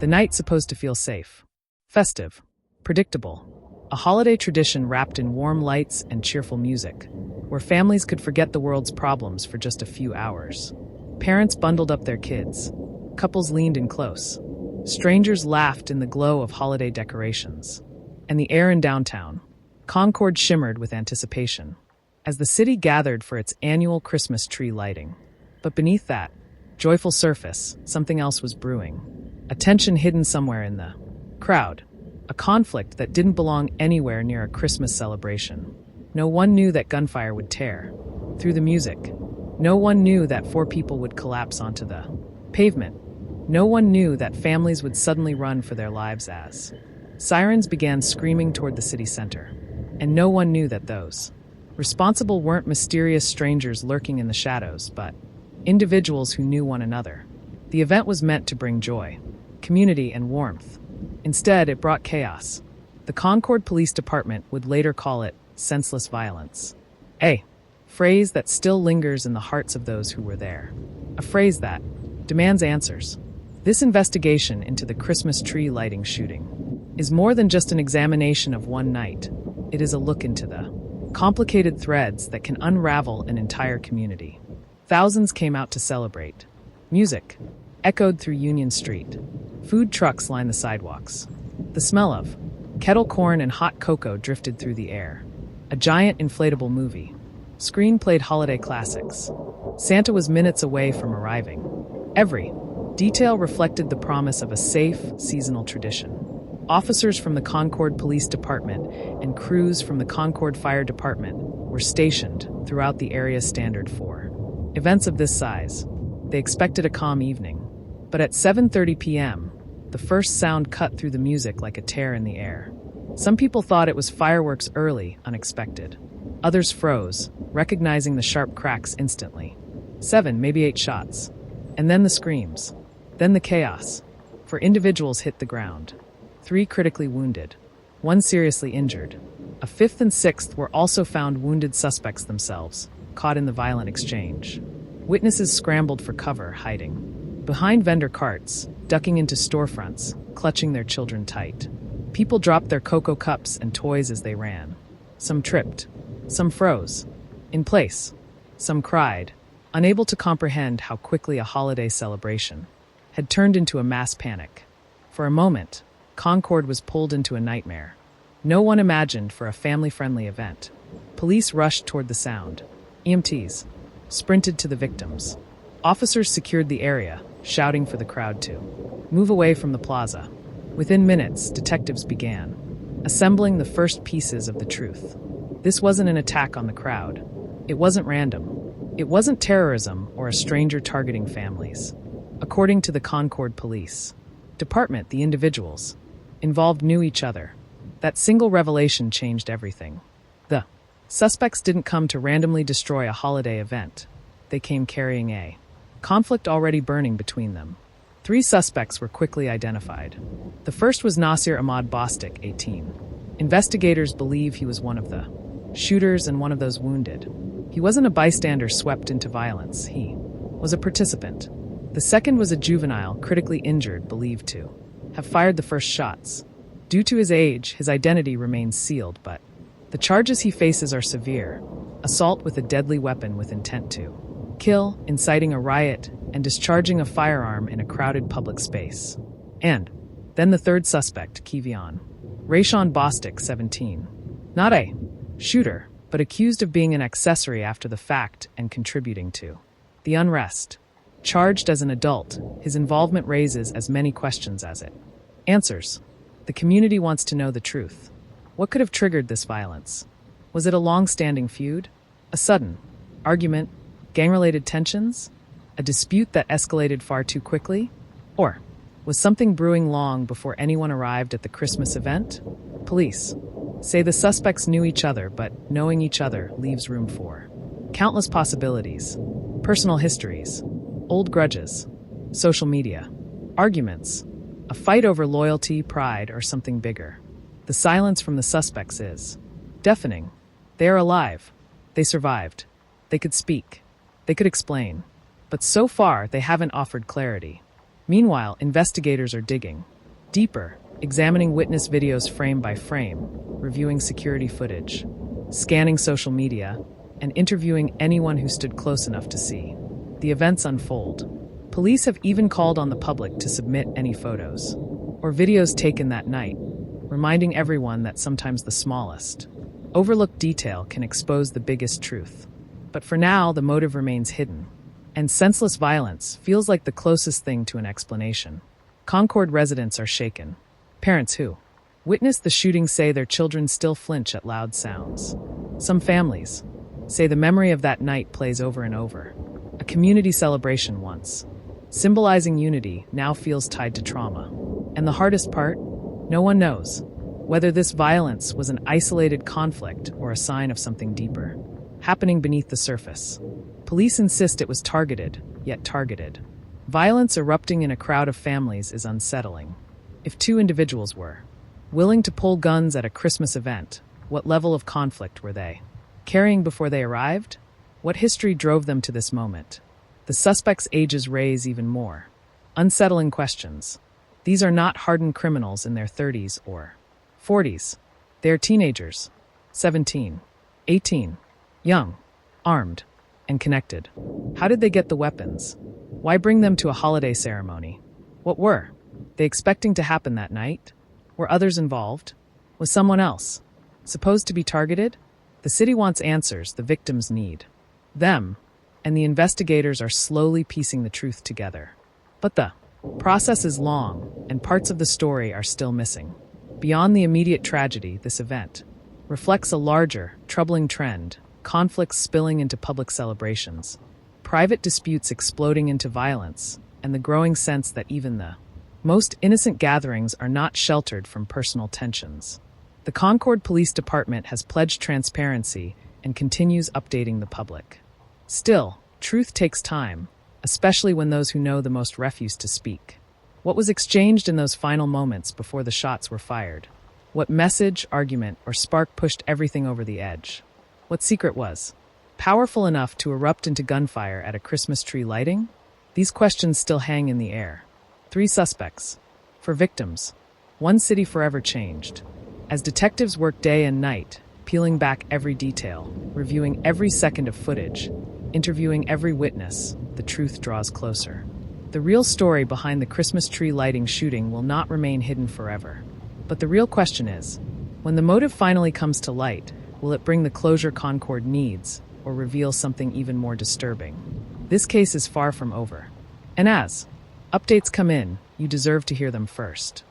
night supposed to feel safe, festive, predictable, a holiday tradition wrapped in warm lights and cheerful music, where families could forget the world's problems for just a few hours. Parents bundled up their kids. Couples leaned in close. Strangers laughed in the glow of holiday decorations. And the air in downtown, Concord, shimmered with anticipation, as the city gathered for its annual Christmas tree lighting. But beneath that joyful surface, something else was brewing. A tension hidden somewhere in the crowd. A conflict that didn't belong anywhere near a Christmas celebration. No one knew that gunfire would tear through the music. No one knew that 4 people would collapse onto the pavement. No one knew that families would suddenly run for their lives as sirens began screaming toward the city center. And no one knew that those responsible weren't mysterious strangers lurking in the shadows, but individuals who knew one another. The event was meant to bring joy, community, and warmth. Instead, it brought chaos. The Concord Police Department would later call it senseless violence. A phrase that still lingers in the hearts of those who were there. A phrase that demands answers. This investigation into the Christmas tree lighting shooting is more than just an examination of one night. It is a look into the complicated threads that can unravel an entire community. Thousands came out to celebrate. Music echoed through Union Street. Food trucks lined the sidewalks. The smell of kettle corn and hot cocoa drifted through the air. A giant inflatable movie screen played holiday classics. Santa was minutes away from arriving. Every detail reflected the promise of a safe, seasonal tradition. Officers from the Concord Police Department and crews from the Concord Fire Department were stationed throughout the area standard for events of this size. They expected a calm evening. But at 7:30 p.m., the first sound cut through the music like a tear in the air. Some people thought it was fireworks early, unexpected. Others froze, recognizing the sharp cracks instantly. 7, maybe 8 shots. And then the screams. Then the chaos. 4 individuals hit the ground. 3 critically wounded. 1 seriously injured. A 5th and 6th were also found wounded suspects themselves, caught in the violent exchange. Witnesses scrambled for cover, hiding behind vendor carts, ducking into storefronts, clutching their children tight. People dropped their cocoa cups and toys as they ran. Some tripped. Some froze in place. Some cried, unable to comprehend how quickly a holiday celebration had turned into a mass panic. For a moment, Concord was pulled into a nightmare. No one imagined for a family-friendly event. Police rushed toward the sound. EMTs sprinted to the victims. Officers secured the area, shouting for the crowd to move away from the plaza. Within minutes, detectives began assembling the first pieces of the truth. This wasn't an attack on the crowd. It wasn't random. It wasn't terrorism or a stranger targeting families. According to the Concord Police Department, the individuals involved knew each other. That single revelation changed everything. The suspects didn't come to randomly destroy a holiday event. They came carrying a conflict already burning between them. 3 suspects were quickly identified. The first was Nasir Ahmad Bostic, 18. Investigators believe he was one of the shooters and one of those wounded. He wasn't a bystander swept into violence. He was a participant. The second was a juvenile, critically injured, believed to have fired the first shots. Due to his age, his identity remains sealed, but the charges he faces are severe: assault with a deadly weapon with intent to kill, inciting a riot, and discharging a firearm in a crowded public space. And then the third suspect, Kivion Rayshawn Bostic, 17. Not a shooter, but accused of being an accessory after the fact and contributing to the unrest. Charged as an adult, his involvement raises as many questions as it answers. The community wants to know the truth. What could have triggered this violence? Was it a long-standing feud? A sudden argument? Gang-related tensions? A dispute that escalated far too quickly? Or was something brewing long before anyone arrived at the Christmas event? Police say the suspects knew each other, but knowing each other leaves room for countless possibilities. Personal histories, old grudges, social media, arguments, a fight over loyalty, pride, or something bigger. The silence from the suspects is deafening. They are alive. They survived. They could speak. They could explain. But so far, they haven't offered clarity. Meanwhile, investigators are digging. Deeper, examining witness videos frame by frame, reviewing security footage, scanning social media, and interviewing anyone who stood close enough to see. The events unfold. Police have even called on the public to submit any photos or videos taken that night, reminding everyone that sometimes the smallest, overlooked detail can expose the biggest truth. But for now, the motive remains hidden, and senseless violence feels like the closest thing to an explanation. Concord residents are shaken. Parents who witnessed the shooting say their children still flinch at loud sounds. Some families say the memory of that night plays over and over. A community celebration once, symbolizing unity, now feels tied to trauma. And the hardest part? No one knows whether this violence was an isolated conflict or a sign of something deeper, happening beneath the surface. Police insist it was targeted, yet targeted. Violence erupting in a crowd of families is unsettling. If two individuals were willing to pull guns at a Christmas event, what level of conflict were they carrying before they arrived? What history drove them to this moment? The suspects' ages raise even more unsettling questions. These are not hardened criminals in their 30s or 40s. They are teenagers, 17, 18, young, armed, and connected. How did they get the weapons? Why bring them to a holiday ceremony? What were they expecting to happen that night? Were others involved? Was someone else supposed to be targeted? The city wants answers the victims need them, and the investigators are slowly piecing the truth together. But the process is long, and parts of the story are still missing. Beyond the immediate tragedy, this event reflects a larger, troubling trend: conflicts spilling into public celebrations, private disputes exploding into violence, and the growing sense that even the most innocent gatherings are not sheltered from personal tensions. The Concord Police Department has pledged transparency and continues updating the public. Still, truth takes time, especially when those who know the most refuse to speak. What was exchanged in those final moments before the shots were fired? What message, argument, or spark pushed everything over the edge? What secret was powerful enough to erupt into gunfire at a Christmas tree lighting? These questions still hang in the air. 3 suspects. For victims, one city forever changed. As detectives work day and night, peeling back every detail, reviewing every second of footage, interviewing every witness, the truth draws closer. The real story behind the Christmas tree lighting shooting will not remain hidden forever. But the real question is, when the motive finally comes to light, will it bring the closure Concord needs, or reveal something even more disturbing? This case is far from over. And as updates come in, you deserve to hear them first.